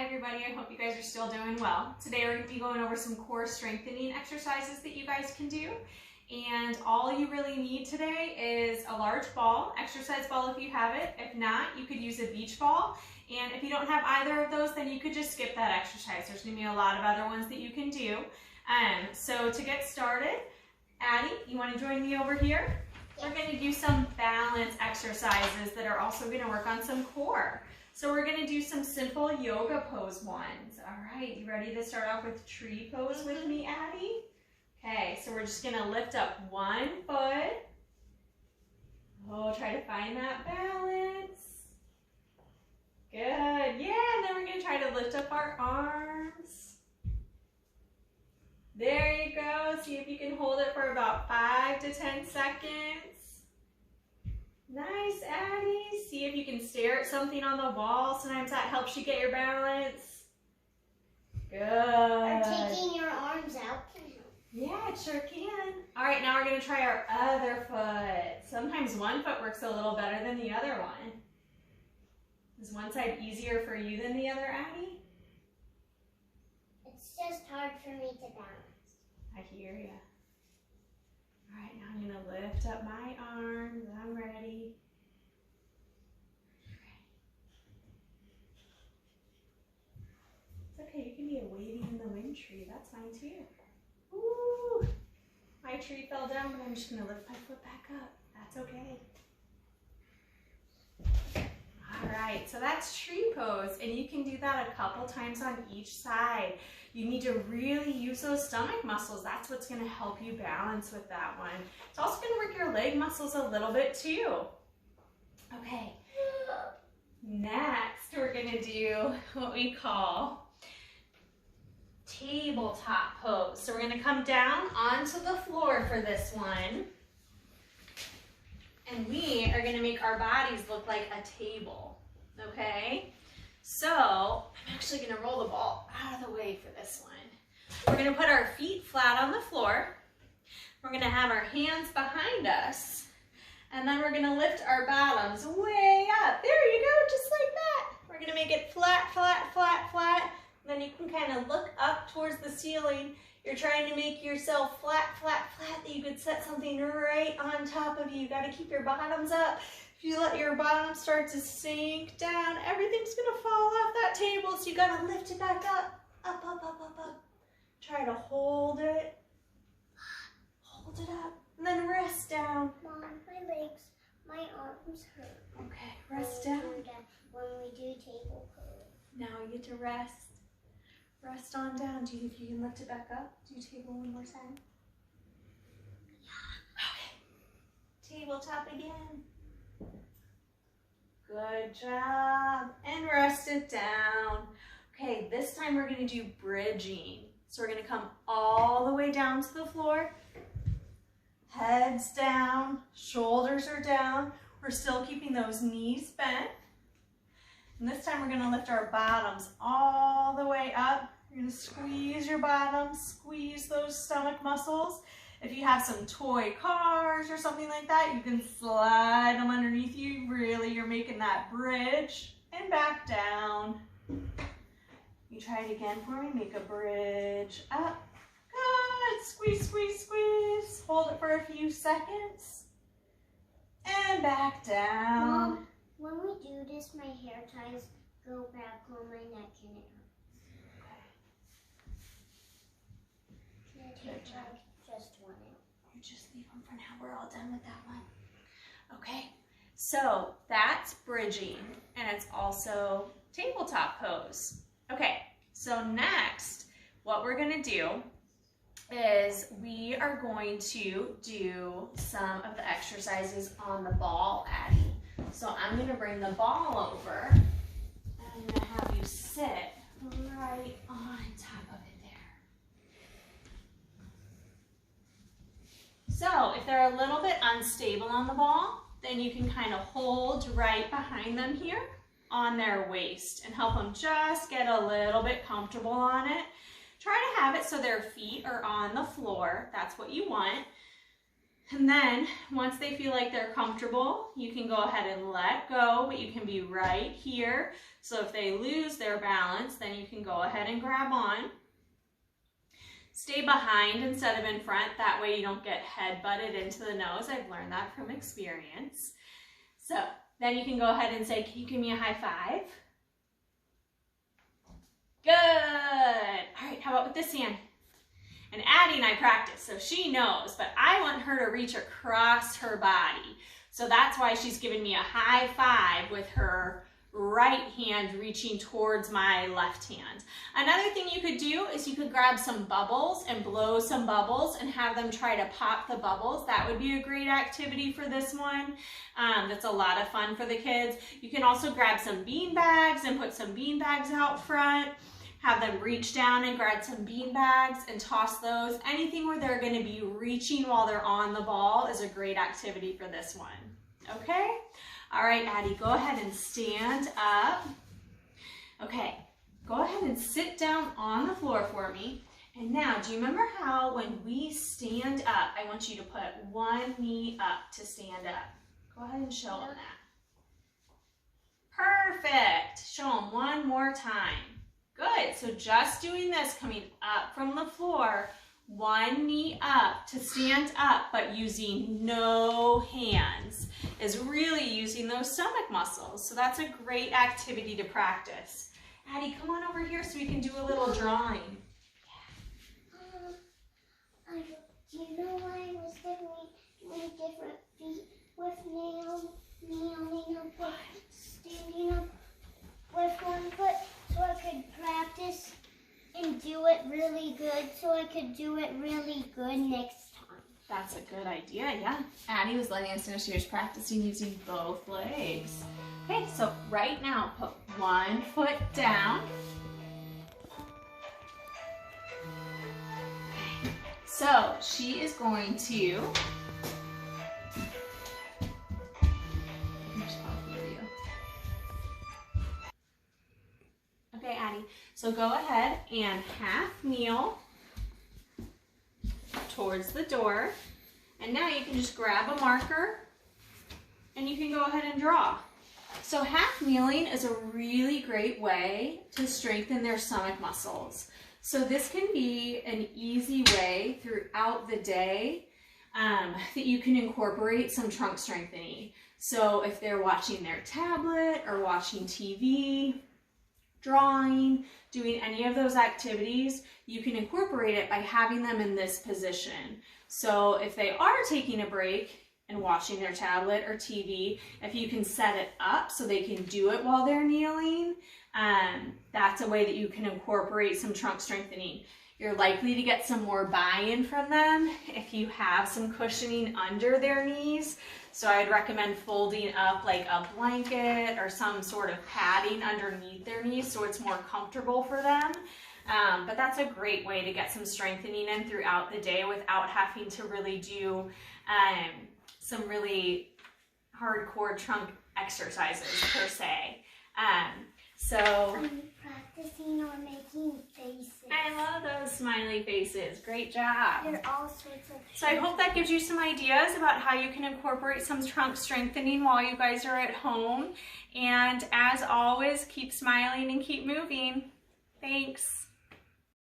everybody, I hope you guys are still doing well. Today we're going to be going over some core strengthening exercises that you guys can do. And all you really need today is a large ball, exercise ball if you have it. If not, you could use a beach ball. And if you don't have either of those, then you could just skip that exercise. There's going to be a lot of other ones that you can do. So to get started, Addie, you want to join me over here? We're going to do some balance exercises that are also going to work on some core. So we're going to do some simple yoga pose ones. All right, you ready to start off with tree pose with me, Addie? Okay, so we're just going to lift up one foot. Oh, try to find that balance. Good. Yeah, and then we're going to try to lift up our arms. There you go. See if you can hold it for about 5 to 10 seconds. Nice, Addie. See if you can stare at something on the wall. Sometimes that helps you get your balance. Good. Or taking your arms out can help. Yeah, it sure can. All right, now we're going to try our other foot. Sometimes one foot works a little better than the other one. Is one side easier for you than the other, Addie? It's just hard for me to balance. I hear ya. All right, now I'm going to lift up my arms. I'm ready. It's okay, you can be a waving in the wind tree. That's fine too. Ooh, my tree fell down, but I'm just going to lift my foot back up. That's okay. All right, so that's tree pose, and you can do that a couple times on each side. You need to really use those stomach muscles. That's what's going to help you balance with that one. It's also going to work your leg muscles a little bit too. Okay, next we're going to do what we call tabletop pose. So we're going to come down onto the floor for this one. And we are going to make our bodies look like a table, okay? So I'm actually going to roll the ball out of the way for this one. We're going to put our feet flat on the floor. We're going to have our hands behind us. And then we're going to lift our bottoms way up. There you go, just like that. We're going to make it flat, flat, flat, flat. And then you can kind of look up towards the ceiling. You're trying to make yourself flat, flat, flat, that you could set something right on top of you. You got to keep your bottoms up. If you let your bottom start to sink down, everything's going to fall off that table. So you got to lift it back up, up, up, up, up, up. Try to hold it. Hold it up. And then rest down. Mom, my legs, my arms hurt. Okay, rest down. When we do table pose. Now you get to rest. Rest on down. Do you think you can lift it back up? Do table one more time. Okay. Tabletop again. Good job. And rest it down. Okay, this time we're going to do bridging. So we're going to come all the way down to the floor. Heads down. Shoulders are down. We're still keeping those knees bent. And this time we're going to lift our bottoms all the way up. You're going to squeeze your bottoms, squeeze those stomach muscles. If you have some toy cars or something like that, you can slide them underneath you. Really, you're making that bridge and back down. You try it again for me. Make a bridge up. Good. Squeeze, squeeze, squeeze. Hold it for a few seconds. And back down. Mom, when we do this, my hair ties go back on my neck and it hurts. Good job. Just one out. You just leave them for now. We're all done with that one. Okay, so that's bridging, and it's also tabletop pose. Okay, so next, what we're gonna do is we are going to do some of the exercises on the ball, Addie. So I'm gonna bring the ball over, and I'm gonna have you sit right on top of it there. So if they're a little bit unstable on the ball, then you can kind of hold right behind them here on their waist and help them just get a little bit comfortable on it. Try to have it so their feet are on the floor. That's what you want. And then once they feel like they're comfortable, you can go ahead and let go, but you can be right here. So if they lose their balance, then you can go ahead and grab on. Stay behind instead of in front. That way you don't get head butted into the nose. I've learned that from experience. So then you can go ahead and say, can you give me a high five? Good. All right, how about with this hand? And Addie and I practice, so she knows, but I want her to reach across her body. So that's why she's giving me a high five with her right hand reaching towards my left hand. Another thing you could do is you could grab some bubbles and blow some bubbles and have them try to pop the bubbles. That would be a great activity for this one. That's a lot of fun for the kids. You can also grab some bean bags and put some bean bags out front. Have them reach down and grab some bean bags and toss those. Anything where they're going to be reaching while they're on the ball is a great activity for this one. Okay? All right, Addie, go ahead and stand up. Okay, go ahead and sit down on the floor for me. And now, do you remember how when we stand up, I want you to put one knee up to stand up? Go ahead and show them that. Perfect. Show them one more time. Good. So just doing this, coming up from the floor, one knee up to stand up, but using no hands, is really using those stomach muscles. So that's a great activity to practice. Addie, come on over here so we can do a little drawing. Do you know why I was doing different feet with kneeling up, standing up with one foot, so I could practice and do it really good, so I could do it really good next time. That's a good idea, yeah. Addie was letting us know she was practicing using both legs. Okay, so right now, put one foot down. So she is going to, okay, Addie, so go ahead and half kneel towards the door. And now you can just grab a marker and you can go ahead and draw. So half kneeling is a really great way to strengthen their stomach muscles. So this can be an easy way throughout the day that you can incorporate some trunk strengthening. So if they're watching their tablet or watching TV, drawing, doing any of those activities, you can incorporate it by having them in this position. So if they are taking a break and watching their tablet or TV, if you can set it up so they can do it while they're kneeling, that's a way that you can incorporate some trunk strengthening. You're likely to get some more buy-in from them if you have some cushioning under their knees. So I'd recommend folding up like a blanket or some sort of padding underneath their knees so it's more comfortable for them. But that's a great way to get some strengthening in throughout the day without having to really do some really hardcore trunk exercises per se. I'm practicing on making faces. I love those smiley faces. Great job. There are all sorts of So I hope that gives you some ideas about how you can incorporate some trunk strengthening while you guys are at home. And as always, keep smiling and keep moving. Thanks.